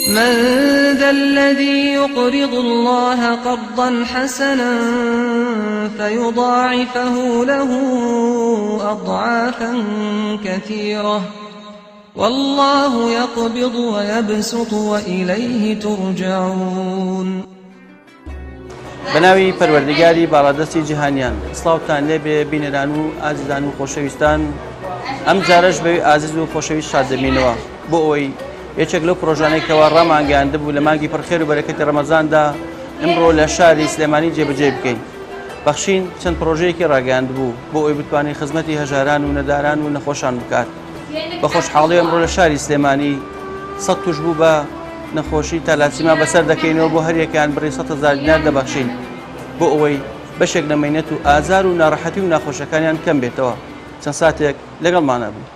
من ذا الذي يقرض الله قرضا حسنا فيضاعفه له أضعافا كثيرة والله يقبض ويبسط وإليه ترجعون. بناوی پەروەردگاری باڵادەستی جیهانیان سڵاوتان لێبێ بینەران و ئازیزان و خۆشەویستان. ئەم جارەش بەوەی ئازیز و خۆشەویست شاد دەبینەوە بۆ ئەوەی یەکێک لەو پرۆژانێکەوە ڕامانگەیاندە بوو لە مانگی پڕخێر و بەرەکەتی ڕەمەزاندا ئەمڕۆ لە شاری سلێمانی جێبەجێ بکەین. بەخشین چەند پرۆژەیەکی ڕاگەیاند بوو بۆ ئەوەی بتوانێت خزمەتی هەژاران و نەداران و نەخۆشان بکات. بە خۆشحاڵی ئەمڕۆ لە شاری سلێمانی 100 توش بوو بە نەخۆشی تالاسیما بەسەر دەکەینەوە بۆ هەریەکیان بڕی 100,000 دینار دەبەخشین بۆ ئەوەی بەشێک لە مەینەت و ئازار و ناڕەحەتی و ناخۆشەکانیان کەم بێتەوە. چەند ساتێک لەگەڵمانە بوو.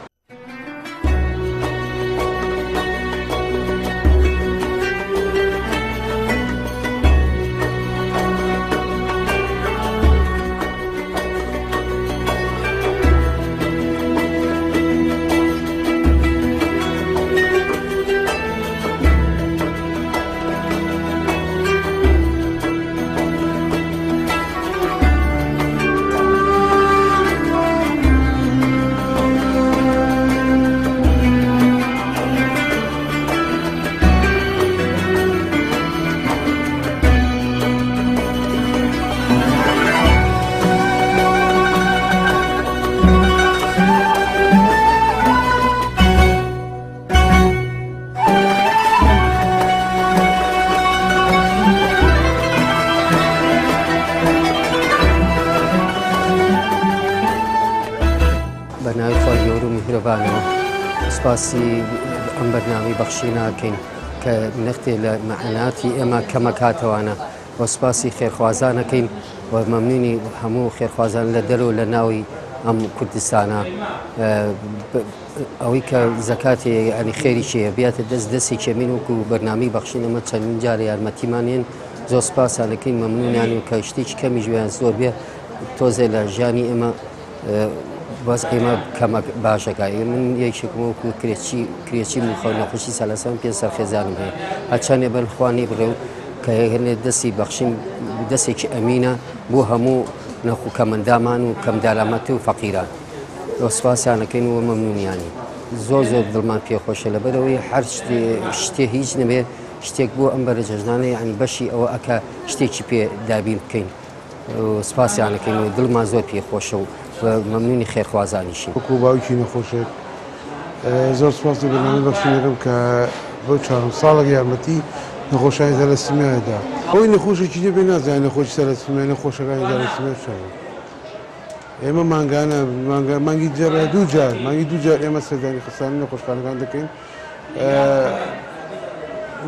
بەناوی خۆی گەورە و میهرەبانەوە سوپاسی ئەم بەرنامەی بەخشی ناکەین کە نەختێ لە مەعاناتی ئێمە کەمەکاتەوانە بۆ سوپاسی خێرخوازانەکەین و مەمنونی هەموو خێرخوازان لە دەرەوە لە ناوی ئەم کوردستانە ئەوەی کە زەکاتی ئەنی خێری شەیە بێتە دەستی کێمین وەکو بەرنامەی بەخشین ئەمە چەندین جارە یارمەتیمانێن زۆر سوپاسانەکەین مەمنونیان و کە شتێکی کەمی ژویان زۆر بێ تۆزێ لە ژیانی ئێمە باز ئێمە کەمە باشەکە من یەکێکم وەکو کرێچی مخەو نەخۆشی سەلاسەم پێ سەرخێزانم هەیە هەرچەندێ بەرخوانی بڕێ و کە هێنێ دەستی بەخشین دەستێکی ئەمینە بۆ هەموو نەخوکەمەندامان و کەمدارامەتی و فەقیران سوپاسیانەکەین و مەمنونیانی زۆر دڵمان پێخۆشە لەبەرەوەی هەر شتێ هیچ نەبێ شتێک بۆ ئەم بەرە جەژنانەی ینی بەشی ئەوە ئەکە شتێکی پێ دابین بکەین سوپاسیانەکەین و دڵمان زۆر پێخۆشە و مەمنونی خێرخوازانیشی وەکو باوکی نەخۆشێت زۆر سوپاس بەرنامەی بەخشینەکەم کە بۆ 4 ساڵێک یارمەتی نەخۆشیانی تەلەسیمیادا ئەوەی نەخۆشێکی دێ بێ نازانێت نەخۆشی تەلەسیمیا نەخۆشەکانی تەلەسیمیا چاوە ئێمە مانگانە مانگی دوو جار ئێمە سەردانی خستانی نەخۆشخانەکان دەکەین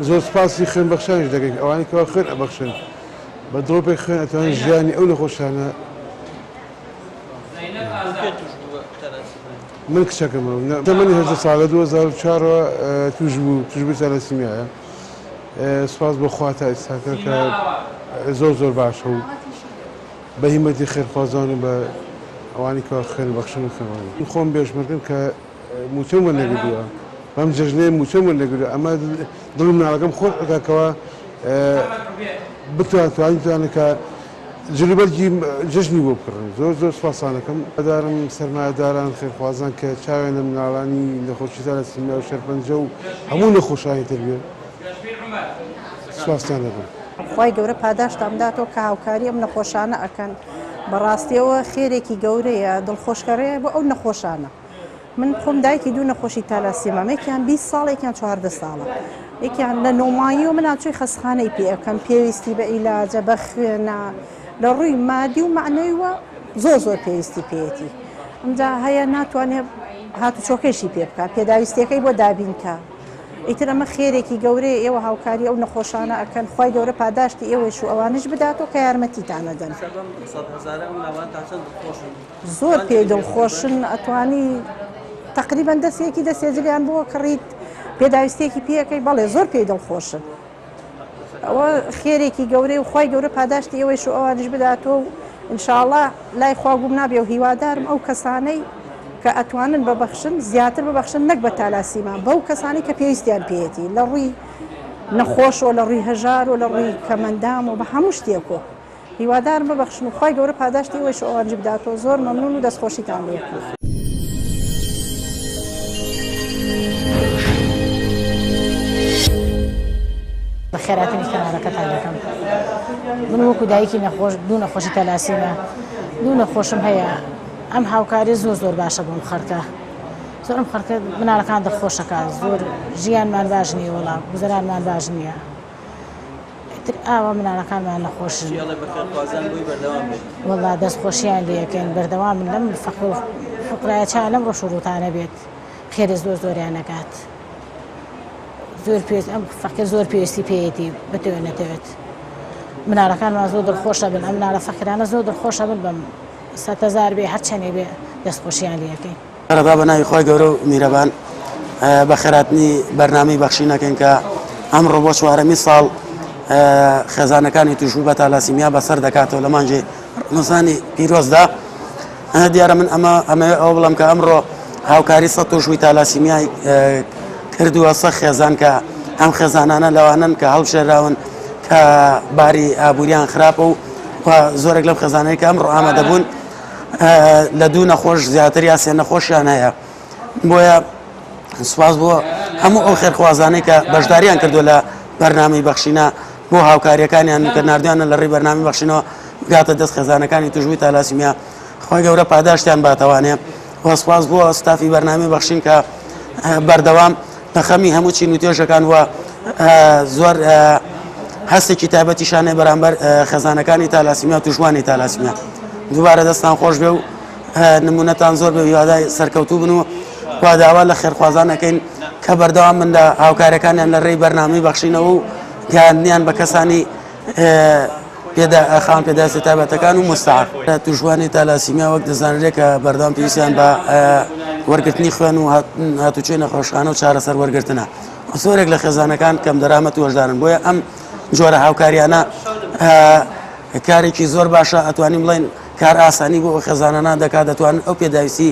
زۆر سوپاسی خوێن بەخشانیش دەکەین ئەوانی کەوا خوێن ئەبەخشن بە دڵۆپێک خوێن ئەتوانن ژیانی ئەو نەخۆشانە من کچەکەمەوە تەمەنی 18 ساڵە 2004 توش بوو تەلەسیمیایە سوپاس بۆ خوا تا ئێستاکە کە زۆر باشە و بە هیمەتی خێرخوازان و بە ئەوانی کە خوێن بەخشن و خوێنوانی خۆم بێژمەکەم کە موچەم وەرنەگریوە بەم جەژنەیە موچەم وەرنەگریوە ئەمە دڵم ناڵەکەم خۆش ئەکاکەوە بتوانێت کە جلوبەرگی جژنی بۆ بکڕن زۆر سوپاسانەکەم ئەدارم سەرمایەداران خێرخوازان کە چاوێنە مناڵانی نەخۆشی تەلەسیمیا و شەرپەنجە و هەموو نەخۆشانی تر بێت سوپاسیان دەکەم. خی گەورە پاداشتامداتەوە کە هاوکاری ئەم نەخۆشانە ئەکەن بەڕاستیەوە خێرێکی گەورەیە دڵخۆشکەرەیە بۆ ئەو نەخۆشانە. من خۆم دایکی دوو نەخۆشی تالاسیمە یەکیان 20 ساڵ یەکیان 14 ساڵە یەکیان لە نۆمایی و مناچوی خەسخانەی پێ ئەەکەم پێویستی بە ئیلاجە بە خوێنە لە ڕووی مادی و معنەوە زۆر پێویستی پێێتی ئەمجا هەیە ناتوانێت هاتوچۆکەشی پێ بکات پێداویستەکەی بۆ دابینکە ئیتر ئەمە خێرێکی گەورەیە ئێوە هاوکاری ئەو نەخۆشانە ئەکەن خی گەورە پاداشتی ئێوەش و ئەوانش بداتەوە کە یارمەتیتانەدەن زۆر پێ دڵخۆشن ئەتوانی تقریبان دەستێکی دەسێجلیان بۆ کڕیت پێداویستێکی پێەکەی بەڵێ زۆر پێی دڵخۆشن ئەوە خێرێکی گەورەی و خی گەورە پاداشتی ئێوەش و ئەوانش بداتەوە و ئینشاءڵڵا لای خواگوم نابێ و هیوادارم ئەو کەسانەی کە ئەتوانن ببەخشن زیاتر ببەخشن نەک بە تالاسیما بەو کەسانی کە پێویستیان پێێتی لە ڕووی نەخۆش و لە ڕووی هەژار و لە ڕووی کەمەندام و بە هەموو شتێکۆ هیوادار ببەخشن و خی گەورە پاداشتی ئەوەی ئەوانجی بداتەوە زۆر مەمنون و دەستخۆشیتان لێکن. بە خێراتنی کەناڵەکەتان دەکەم. من وەکو دایکی نەخۆش دوو نەخۆشی تەلاسیمە دوو نەخۆشم هەیە ئەم هاوکاری زۆر باشە بۆم خەرکە زۆر ئەم خەرکە مناڵەکان دڵخۆشەکە زۆر ژیانمان باش نییە وەڵام گوزەرانمان باش نییە ئاوا مناڵەکانمان نەخۆشن وەڵا دەستخۆشییان لەکەین بەردەوام من لەم فقرایەتیان لەم ڕۆژ و ڕووتانە بێت خێری زۆریان نەکات زۆر پێویست ئەم فەقیر زۆر پێویستی پێیەتی بتەوێت نەتەوێت مناڵەکانمان زۆر دڵخۆشە بن ئەم مناڵە فەقیرانە زۆر دڵخۆشە بن بەم 100,000 بێ هەرچەندێ بێ دەستخۆشییان لەکەین. رەبا بە ناوی خۆی گەورە و میرەبان بە خێراتنی بەرنامەی بەخشینەکەین کە ئەمڕۆ بۆ چوارەمی ساڵ خێزانەکانی توشبوو بە تالاسیمیا بەسەر دەکاتەوە لە مانجی ڕەمەزانی پیرۆزدا دیارە من ئەمە ئەو بڵم کە ئەمڕۆ هاوکاری سەد توشبووی تالاسیمیای کردووە سە خێزان کە ئەم خێزانانە لەوانن کە هەڵبژێراون کە باری ئابووریان خراپە و زۆرێک لەم خێزانەی کە ئەمڕۆ ئامادەبوون لە دوو نەخۆش زیاتر یا سێ نەخۆشیان هەیە بۆیە سوپاس بۆ هەموو ئەو خێرخوازانەی کە بەشداریان کردو لە بەرنامەی بەخشینە بۆ هاوکاریەکانیان کە نردویانە لە ڕێی بەرنامەی بەخشینەوە بگاتە دەست خێزانەکانی توشبووی تالاسیمیا خۆی گەورە پاداشتیان باتەوانێ و سوپاس بۆ ستافی بەرنامەی بەخشین کە بەردەوام بەخەمی هەموو چین و توێژەکان وە زۆر هەستێکی تایبەتیشانێ بەرامبەر خێزانەکانی تالاسیمیا و توشبووانی تالاسیمیا دووبارە دەستان خۆش بێ و نمونەتان زۆر بێ هیوادای سەرکەوتوو بن و داوا لە خێرخوازانەکەین کە بەردەوام من لە هاوکارەکانیان لە ڕێی بەرنامەی بەخشینەوە و گەیاندنیان بە کەسانی خاوەن پێداویستی تایبەتەکان و مستعار توشبووانی تالاسیمیا وەک دەزانرێت کە بەردەوام پێویستیان بە وەرگرتنی خوێن و هاتوچۆی نەخۆشخانە و چارەسەر وەرگرتنە زۆرێک لە خێزانەکان کەم دەرامەت و وەشدارن بۆیە ئەم جۆرە هاوکاریانە کارێکی زۆر باشە ئەتوانین بڵێن کار ئاسانی بۆ خێزانانە دەکات دەتوانن ئەو پێداویستی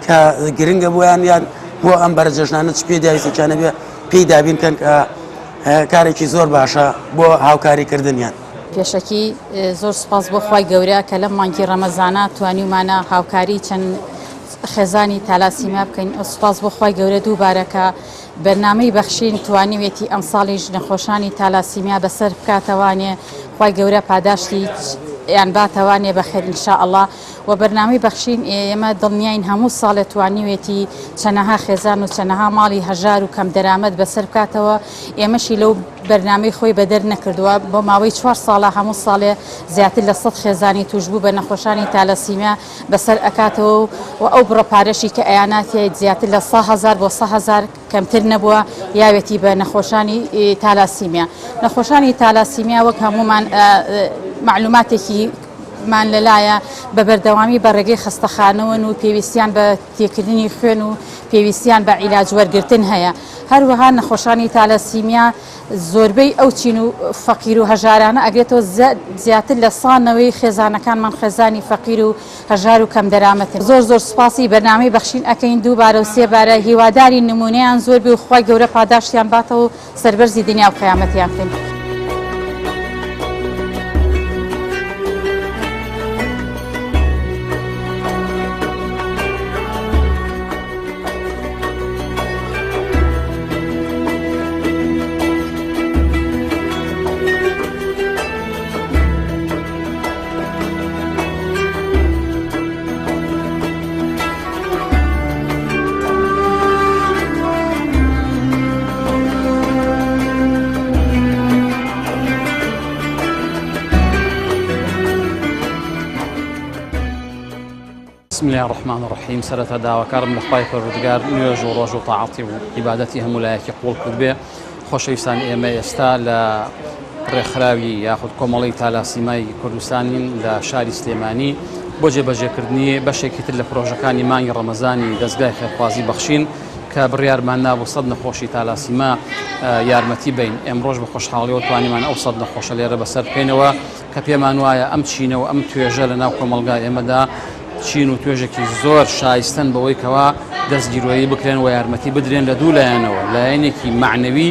کە گرنگە بۆیان یان بۆ ئەم بەرەجەژنانە چ پێداویستیانە بێ پێی دابینکەن کە کارێکی زۆر باشە بۆ هاوکاریکردنیان. پێشەکی زۆر سپاس بۆ خی گەورە کە لەم مانگی ڕەمەزانە توانیمانە هاوکاری چەند خێزانی تالاسیمیا بکەین سپاس بۆ خی گەورە دووبارەکە بەرنامەی بەخشین توانیوێتی ئەم ساڵیش نەخۆشانی تالاسیمیا بەسەر بکاتەوانێ خی گەورە پاداشتی یان باتەوانێ بەخێر ئینشاءالله و بەرنامەی بەخشین ئێمە دڵنیاین هەموو ساڵێ توانیوێتی چەنەها خێزان و چەنەها ماڵی هەژار و کەم دەرامەت بەسەر بکاتەوە ئێمەشی لەو بەرنامەی خۆی بەدەر نەکردووە بۆ ماوەی 4 ساڵە هەموو ساڵێ زیاتر لە 100 خێزانی توشبوو بە نەخۆشانی تالاسیمیا بەسەر ئەکاتەوە و ئەو بڕەپارەشی کە ئەیاناتیە زیاتر لە 100,000 بۆ 100,000 کەمتر نەبووە یاوێتی بە نەخۆشانی تالاسیمیا. نەخۆشانی تالاسیمیا وەک هەمومان معلوماتێکی مان لەلایە بە بەردەوامی بە ڕێگەی خستەخانەوەن و پێویستیان بە تێکردنی خوێن و پێویستیان بە عیلاج وەرگرتن هەیە هەروەها نەخۆشانی تالاسیمیا زۆربەی ئەو چین و فەقیر و هەژارانە ئەگرێتەوە زیاتر لە سانەوەی خێزانەکانمان خێزانی فەقیر و هەژار و کەم دەرامەتن زۆر سوپاسی بەرنامەی بەخشین ئەەکەین دووبارە و سێبارە هیواداری نمونەیان زۆر بێ و خی گەورە پاداشتیان باتەوە و سەربەرزی دنیا و قیامەتیان بکەین. بسم الله الرحمن الرحيم سرت داواکارم لە خوای پەروەردگار نوێژ و ڕۆژ و تاعاتی و عیبادەتی هەموو لایەکی قوڵ کرد بێ خۆشەویستان ئێمە ئێستا لە ڕێکخراوی یاخود کۆمەڵی تالاسیمای کوردستانی لە شاری سلێمانی بۆ جێبەجێکردنی بەشێکی تر لە پرۆژەکانی مانگی ڕەمەزانی دەستگای خێرخوازی بەخشین کە بڕیارمان نابوو 100 نەخۆشی تالاسیما یارمەتی بین ئەمڕۆژ بە خۆشحاڵیەوە توانیمان ئەو 100 نەخۆشە لێرە بەسەر بکەینەوە کە پێمان وایە ئەم چینە و ئەم توێژە لە ناو کۆمەلگای ئێمەدا چین و توێژێکی زۆر شایستن بەوەی کەوا دەستگیرۆیی بکرێن و یارمەتی بدرێن لە دوو لایەنەوە لایەنێکی معنەوی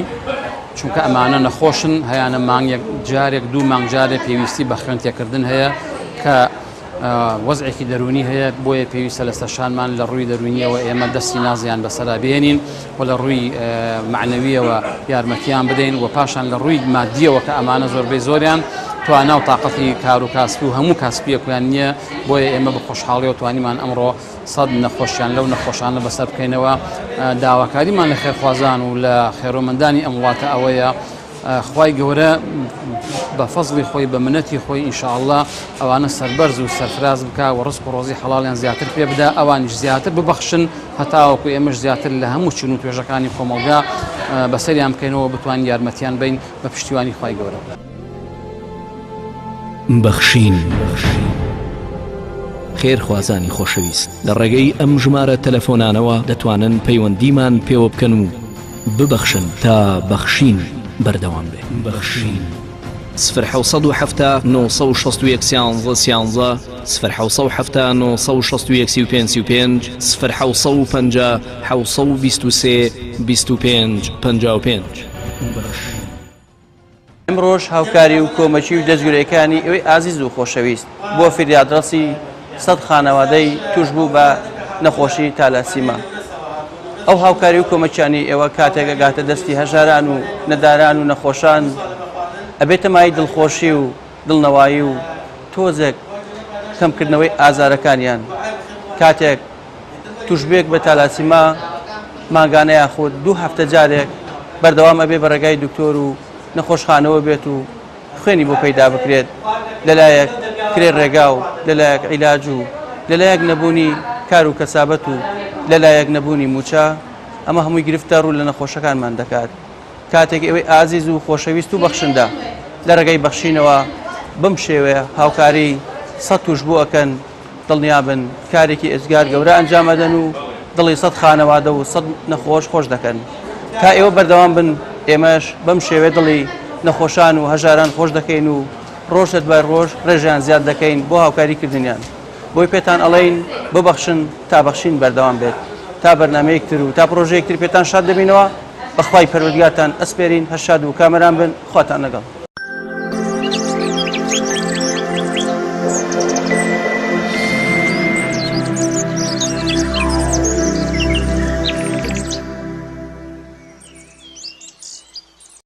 چونکە ئەمانە نەخۆشن هەیەە مانگێک جارێک دوو مانگ جارێک پێویستی بە خوێنتێکردن هەیە کە وەزعێکی دەرونی هەیە بۆیە پێویستە لە سەرشانمان لە ڕووی دەرونیەوە ئێمە دەستی نازیان بەسەرا بێنین و لە ڕووی معنەویەوە یارمەتیان بدەین و پاشان لە ڕووی مادیەوە کە ئەمانە زۆربەی زۆریان توانە و تااقەتی کار و کاسبی و هەموو کاسبیەکیان نییە بۆیە ئێمە بە خۆشحاڵی و توانیمان ئەمڕۆ سەد نەخۆشیان لەو نەخۆشانە بەسەر بکەینەوە داواکاریمان لە خێرخوازان و لە خێرۆمەندانی ئەم وڵاتە ئەوەیە خوای گەورە بە فەزڵی خۆی بە منەتی خۆی ئینشاءالله ئەوانە سەربەرز و سەرفراز بکە و ڕزق و ڕۆزی حەڵاڵیان زیاتر پێ بدە ئەوانیش زیاتر ببەخشن هەتاوەکو ئێمەش زیاتر لە هەموو چین و توێژەکانی کۆمەڵگا بەسەریان بکەینەوە بتوانین یارمەتیان بین بە پشتیوانی خوای گەورە. بەخشین خێرخوازانی خۆشەویست لە ڕێگەی ئەم ژمارە تەلەفۆنانەوە دەتوانن پەیوەندیمان پێوە بکەن و ببەخشن تا بەخشین بەردەوام بێ. بەخشین 1970 961 11 1970 961 1950 723 25 55. ئەمڕۆژ هاوکاری و کۆمەچی و دەستگورەکانی ئەوەی ئازیز و خۆشەویست بۆ فریادڕسی 100 خانەوادەی توش بوو بە نەخۆشی تالاسیما. ئەو هاوکاری و کۆمەچانی ئێوە کاتێک گاتە دەستی هەژاران و نەداران و نەخۆشان ئەبێتە مای دڵخۆشی و دڵنەوایی و تۆزێک کەمکردنەوەی ئازارەکانیان. کاتێک توشبێک بە تالاسیما ماگانەیە خۆت 2 هەفتە جارێک بەردەوام ئەبێ بە ڕێگای دکتۆر و نەخۆشخانەوە بێت و خوێنی بۆ پەیدا بکرێت لەلایەک کرێ ڕێگا و لەلایەک عیلاج و لەلایەک نەبوونی کار و کەسابەت و لەلایەک نەبوونی موچە ئەمە هەمووی گرفتار و لە نەخۆشەکانمان دەکات. کاتێک ئەوەی ئازیز و خۆشەویست و بەخشندا لە ڕێگەی بەخشینەوە بم شێوەیە هاوکاری 100 توش بوو ئەکەن دڵنیابن کارێکی ئێزگار گەورە ئەنجامەدەن و دڵی 100 خانەوادە و 100 نەخۆش خۆش دەکەن. تا ئێوە بەردەوام بن ئێمەش بەم شێوێ دڵی نەخۆشان و هەژاران خۆش دەکەین و ڕۆژت بە ڕۆژ ڕێژیان زیاد دەکەین بۆ هاوکاریکردنیان. بۆی پێتان ئەڵێین ببەخشن تا بەخشین بەردەوام بێت تا بەرنامەیەکتر و تا پرۆژەیەکتر پێتان شاد دەبینەوە بەخوای پەروەردگارتان ئەسپێرین هەر شاد و کامەران بن خواتان لەگەڵ.